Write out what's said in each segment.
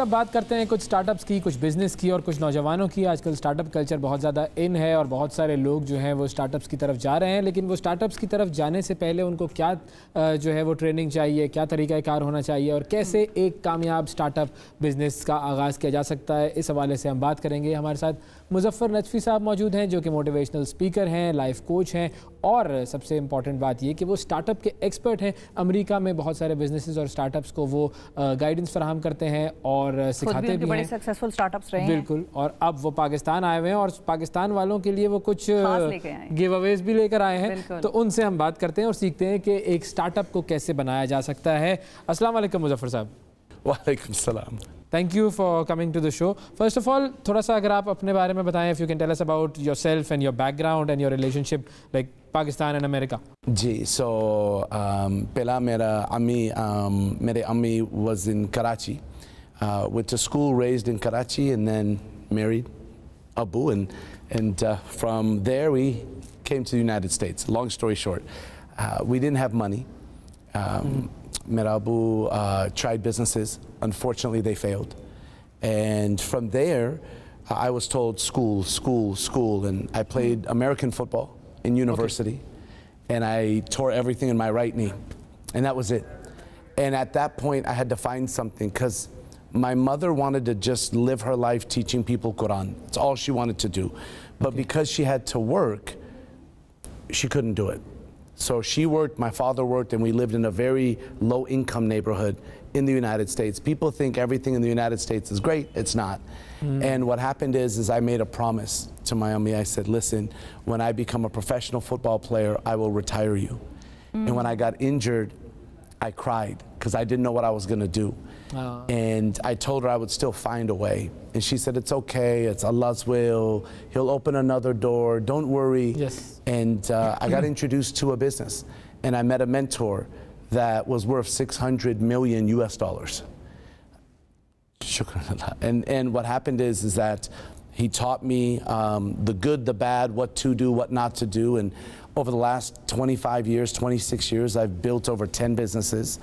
अब बात करते हैं कुछ स्टार्टअप्स की, कुछ बिज़नेस की और कुछ नौजवानों की। आजकल स्टार्टअप कल्चर बहुत ज़्यादा इन है और बहुत सारे लोग जो हैं वो स्टार्टअप्स की तरफ जा रहे हैं, लेकिन वो स्टार्टअप्स की तरफ जाने से पहले उनको क्या जो है वो ट्रेनिंग चाहिए, क्या तरीक़ाकार होना चाहिए और कैसे एक कामयाब स्टार्टअप बिज़नेस का आगाज़ किया जा सकता है, इस हवाले से हम बात करेंगे। हमारे साथ मुज़फ़्फ़र नजफ़ी साहब मौजूद हैं जो कि मोटिवेशनल स्पीकर हैं, लाइफ कोच हैं और सबसे इम्पॉर्टेंट बात ये कि वो स्टार्टअप के एक्सपर्ट हैं। अमेरिका में बहुत सारे बिजनेसेस और स्टार्टअप्स को वो गाइडेंस फराहम करते हैं और सिखाते भी बड़े हैं। सक्सेसफुल स्टार्टअप्स रहे हैं। बिल्कुल। और अब वो पाकिस्तान आए हुए हैं और पाकिस्तान वालों के लिए वो कुछ गिव अवेज भी लेकर आए हैं, तो उनसे हम बात करते हैं और सीखते हैं कि एक स्टार्टअप को कैसे बनाया जा सकता है। अस्सलाम वालेकुम मुज़फ़्फ़र साहब। वालेकुम सलाम। Thank you for coming to the show. First of all, थोड़ा सा अगर आप अपने बारे में बताएं, if you can tell us about yourself and your background and your relationship like Pakistan and America. Ji, so पहला मेरे अम्मी was in Karachi, went to school, raised in Karachi, and then married Abu, and from there we came to the United States. Long story short, we didn't have money. Mera Abu tried businesses. Unfortunately, they failed. And from there, I was told school, and I played American football in university, and I tore everything in my right knee, and that was it. And at that point, I had to find something because my mother wanted to just live her life teaching people Quran. It's all she wanted to do. But because she had to work, she couldn't do it. So she worked, my father worked, and we lived in a very low-income neighborhood in the United States. People think everything in the United States is great. It's not. And what happened is I made a promise to my Miami. I said, listen, when I become a professional football player, I will retire you. And when I got injured, I cried because I didn't know what I was going to do. And I told her I would still find a way. And she said, it's okay, it's Allah's will. He'll open another door, don't worry. Yes. And I got introduced to a business. And I met a mentor that was worth 600 million US dollars. And what happened is that he taught me the good, the bad, what to do, what not to do. And over the last 25 years, 26 years, I've built over 10 businesses.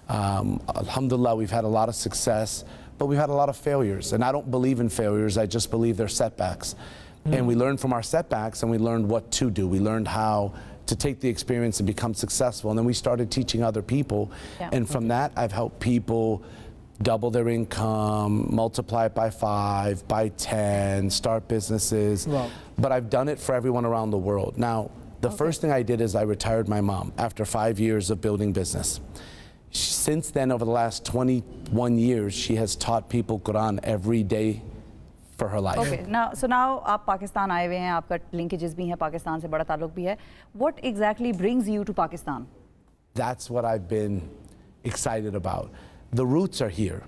Alhamdulillah, we've had a lot of success, but we've had a lot of failures. And I don't believe in failures, I just believe they're setbacks. And we learned from our setbacks, and we learned what to do. We learned how to take the experience and become successful. And then we started teaching other people. And from that, I've helped people double their income, multiply it by 5, by 10, start businesses. Wow. But I've done it for everyone around the world. Now, the first thing I did is I retired my mom after 5 years of building business. Since then, over the last 21 years, she has taught people Quran every day for her life. Okay, so now आप पाकिस्तान आए हुए हैं, आपका linkages भी हैं, पाकिस्तान से बड़ा ताल्लुक भी है. What exactly brings you to Pakistan? That's what I've been excited about. The roots are here.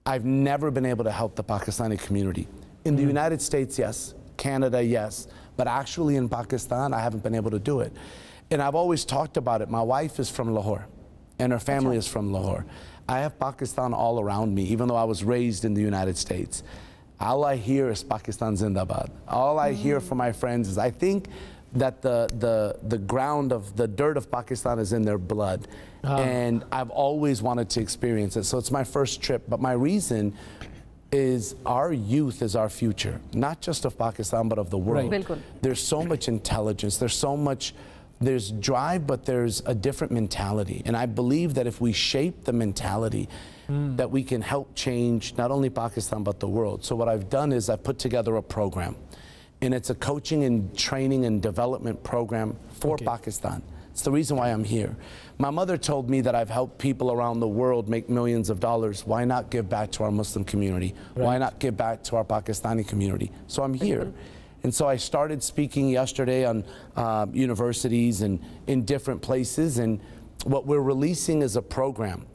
I've never been able to help the Pakistani community. In the United States, yes. Canada, yes. But actually in Pakistan, I haven't been able to do it. And I've always talked about it. My wife is from Lahore, and her family is from Lahore. I have Pakistan all around me, even though I was raised in the United States. All I hear is Pakistan Zindabad. All I hear from my friends is I think that the ground of the dirt of Pakistan is in their blood. And I've always wanted to experience it. So it's my first trip. But my reason is our youth is our future, not just of Pakistan, but of the world. Right. There's so much intelligence. There's drive, but there's a different mentality. And I believe that if we shape the mentality, that we can help change not only Pakistan, but the world. So what I've done is I've put together a program. And it's a coaching and training and development program for Pakistan. It's the reason why I'm here. My mother told me that I've helped people around the world make millions of dollars. Why not give back to our Muslim community? Right. Why not give back to our Pakistani community? So I'm here. And so I started speaking yesterday on universities and in different places. And what we're releasing is a program.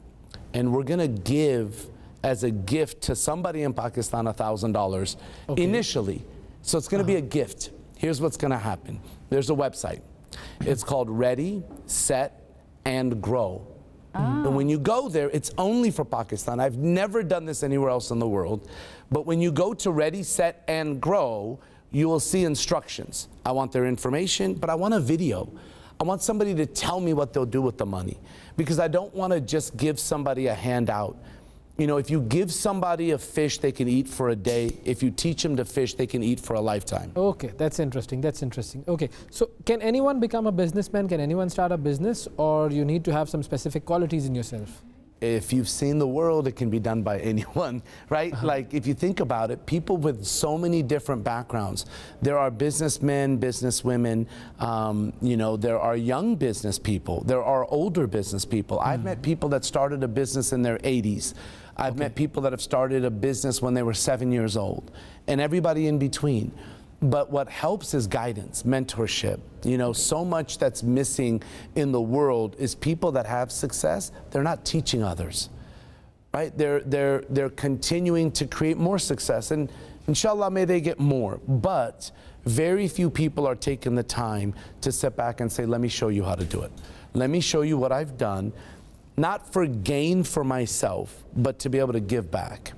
And we're going to give as a gift to somebody in Pakistan $1,000 initially. So it's going to be a gift. Here's what's going to happen. There's a website. It's called Ready, Set, and Grow. And when you go there, it's only for Pakistan. I've never done this anywhere else in the world. But when you go to Ready, Set, and Grow, you will see instructions. I want their information, but I want a video. I want somebody to tell me what they'll do with the money. Because I don't want to just give somebody a handout. You know, if you give somebody a fish they can eat for a day, if you teach them to fish, they can eat for a lifetime. Okay, that's interesting. That's interesting. Okay, so can anyone become a businessman? Can anyone start a business, or you need to have some specific qualities in yourself? If you've seen the world, it can be done by anyone, right? Like, if you think about it, people with so many different backgrounds. There are businessmen, businesswomen, you know, there are young business people, there are older business people. I've met people that started a business in their 80s. I've met people that have started a business when they were 7 years old, and everybody in between. But what helps is guidance, mentorship. You know, so much that's missing in the world is people that have success, they're not teaching others, right? They're continuing to create more success, and inshallah, may they get more. But very few people are taking the time to sit back and say, let me show you how to do it. Let me show you what I've done, not for gain for myself, but to be able to give back.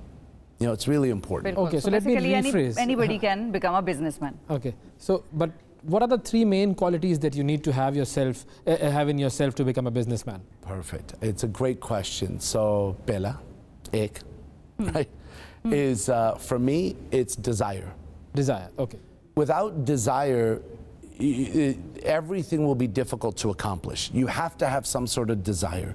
You know, it's really important. Okay, so let me rephrase. Anybody can become a businessman. Okay, so, but what are the three main qualities that you need to have yourself, have in yourself to become a businessman? Perfect. It's a great question. So, Bella, ek, right, is, for me, it's desire. Desire, okay. Without desire, everything will be difficult to accomplish. You have to have some sort of desire.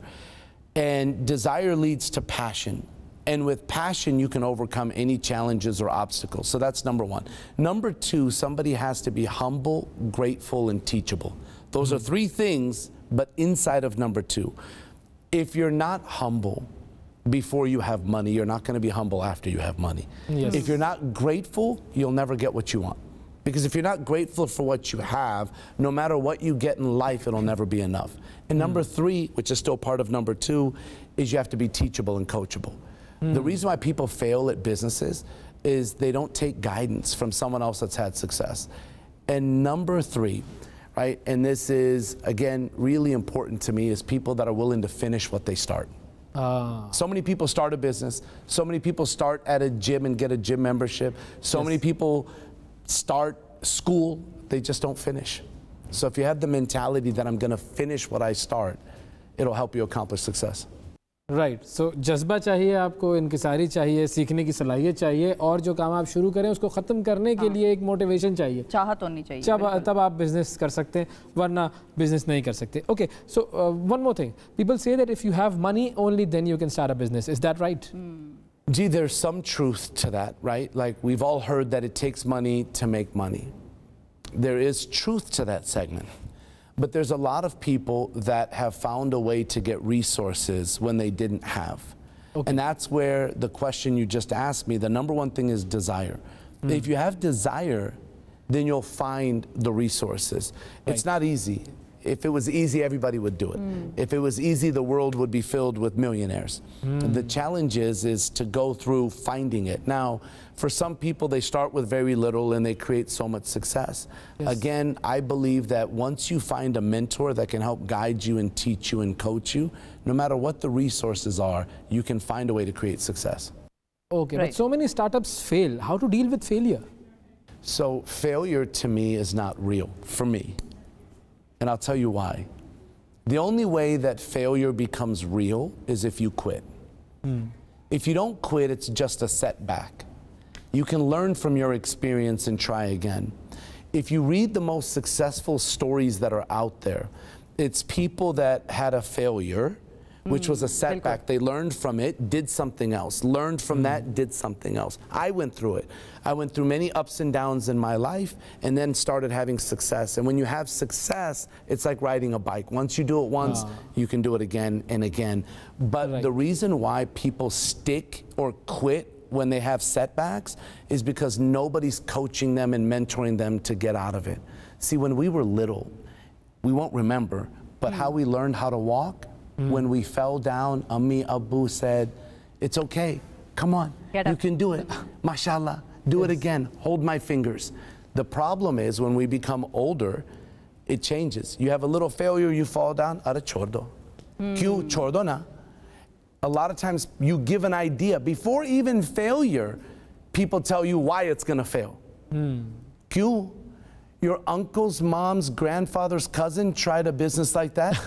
And desire leads to passion. And with passion, you can overcome any challenges or obstacles. So that's number one. Number two, somebody has to be humble, grateful, and teachable. Those are three things, but inside of number two. If you're not humble before you have money, you're not going to be humble after you have money. Yes. If you're not grateful, you'll never get what you want. Because if you're not grateful for what you have, no matter what you get in life, it'll never be enough. And number three, which is still part of number two, is you have to be teachable and coachable. The reason why people fail at businesses is they don't take guidance from someone else that's had success. And number three, right, and this is, again, really important to me, is people that are willing to finish what they start. So many people start a business. So many people start at a gym and get a gym membership. So many people start school, they just don't finish. So if you have the mentality that I'm going to finish what I start, it'll help you accomplish success. Right so जज्बा चाहिए आपको, इनकिसारी चाहिए, सीखने की सलाहियत चाहिए, और जो काम आप शुरू करें उसको ख़त्म करने के लिए एक मोटिवेशन चाहिए, चाहत होनी चाहिए, तब आप बिजनेस कर सकते हैं, वरना बिजनेस नहीं कर सकते. Okay, so one more thing, people say that if you have money only then you can start a business. Is that right? Gee, there's some truth to that, right? Like, we've all heard that it takes money to make money. There is truth to that segment. But there's a lot of people that have found a way to get resources when they didn't have. Okay. And that's where the question you just asked me, the number one thing is desire. If you have desire, then you'll find the resources. Right. It's not easy. If it was easy, everybody would do it. If it was easy, the world would be filled with millionaires. The challenge is to go through finding it. Now, for some people, they start with very little and they create so much success. Yes. Again, I believe that once you find a mentor that can help guide you and teach you and coach you, no matter what the resources are, you can find a way to create success. Okay, right. But so many startups fail. How to deal with failure? So failure to me is not real, for me. And I'll tell you why. The only way that failure becomes real is if you quit. If you don't quit, it's just a setback. You can learn from your experience and try again. If you read the most successful stories that are out there, it's people that had a failure, which was a setback. They learned from it, did something else, learned from that, did something else. I went through it. I went through many ups and downs in my life and then started having success. And when you have success, it's like riding a bike. Once you do it once, you can do it again and again. But the reason why people stick or quit when they have setbacks is because nobody's coaching them and mentoring them to get out of it. See, when we were little, we won't remember, but how we learned how to walk, when we fell down, Ammi, Abu said, it's okay, come on, you can do it, mashallah, do it again, hold my fingers. The problem is when we become older, it changes. You have a little failure, you fall down, ara chhod do. Kyun chhod do na? A lot of times you give an idea. Before even failure, people tell you why it's going to fail. Kyun? Your uncle's mom's grandfather's cousin tried a business like that,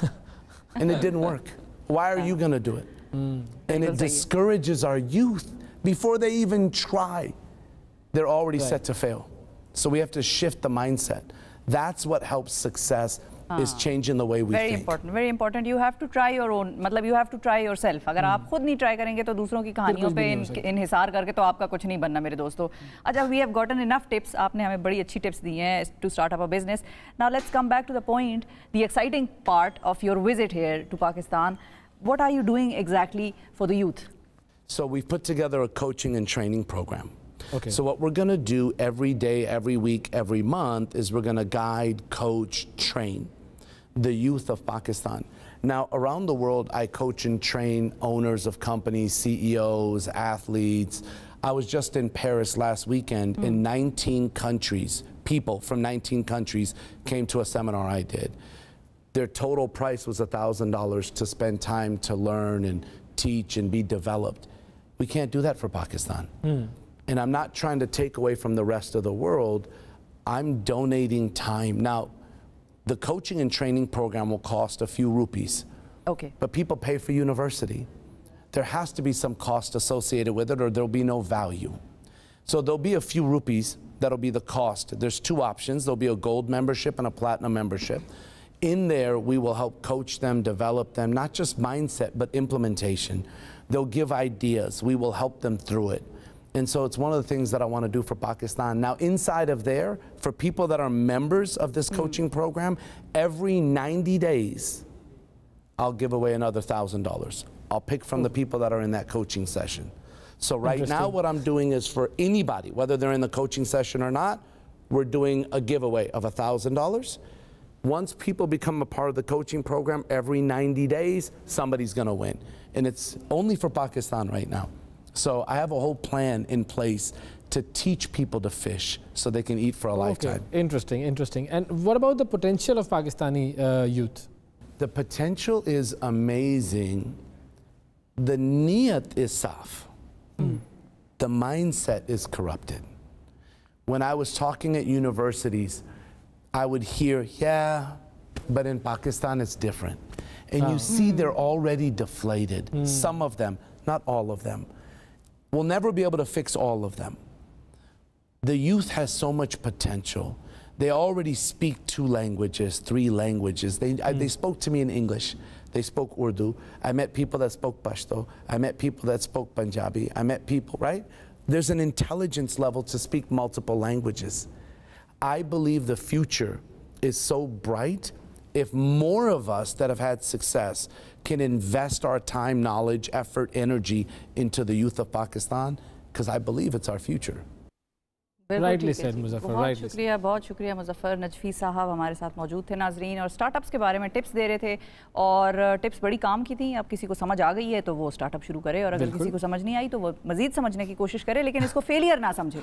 and it didn't work. Why are you going to do it? And it discourages our youth before they even try. They're already set to fail. So we have to shift the mindset. That's what helps success, is changing the way we think. Very important. You have to try your own, मतलब you have to try yourself. अगर आप खुद नहीं try करेंगे तो दूसरों की कहानियों पे इन्हिसार करके तो आपका कुछ नहीं बनना मेरे दोस्तों. अच्छा, we have gotten enough tips. आपने हमें बड़ी अच्छी tips दी हैं to start up a business. Now let's come back to the point, the exciting part of your visit here to Pakistan. What are you doing exactly for the youth? So we've put together a coaching and training program. Okay. So what we're going to do every day, every week, every month is we're going to guide, coach, train the youth of Pakistan. Now, around the world, I coach and train owners of companies, CEOs, athletes. I was just in Paris last weekend in 19 countries. People from 19 countries came to a seminar I did. Their total price was $1,000 to spend time to learn and teach and be developed. We can't do that for Pakistan. And I'm not trying to take away from the rest of the world. I'm donating time. Now, the coaching and training program will cost a few rupees. Okay. But people pay for university. There has to be some cost associated with it or there'll be no value. So there'll be a few rupees that'll be the cost. There's two options. There'll be a gold membership and a platinum membership. In there, we will help coach them, develop them, not just mindset, but implementation. They'll give ideas. We will help them through it. And so it's one of the things that I want to do for Pakistan. Now, inside of there, for people that are members of this coaching program, every 90 days, I'll give away another $1,000. I'll pick from the people that are in that coaching session. So right now, what I'm doing is for anybody, whether they're in the coaching session or not, we're doing a giveaway of $1,000. Once people become a part of the coaching program, every 90 days, somebody's going to win. And it's only for Pakistan right now. So I have a whole plan in place to teach people to fish so they can eat for a lifetime. Interesting, interesting. And what about the potential of Pakistani youth? The potential is amazing. The niyat is saf. The mindset is corrupted. When I was talking at universities, I would hear, yeah, but in Pakistan it's different. And you see they're already deflated. Some of them, not all of them. We'll never be able to fix all of them. The youth has so much potential. They already speak 2 languages, 3 languages. They spoke to me in English. They spoke Urdu. I met people that spoke Pashto. I met people that spoke Punjabi. I met people, right? There's an intelligence level to speak multiple languages. I believe the future is so bright if more of us that have had success can invest our time, knowledge, effort, energy into the youth of Pakistan, because I believe it's our future. Rightly said, Muzaffar. बहुत शुक्रिया मुज़फ़्फ़र नजफ़ी साहब हमारे साथ मौजूद थे नाजरीन और startups के बारे में टिप्स दे रहे थे और टिप्स बड़ी काम की थी. अब किसी को समझ आ गई है तो वो स्टार्टअप शुरू करे और अगर किसी को समझ नहीं आई तो वो मज़ीद समझने की कोशिश करे लेकिन इसको फेलियर ना समझे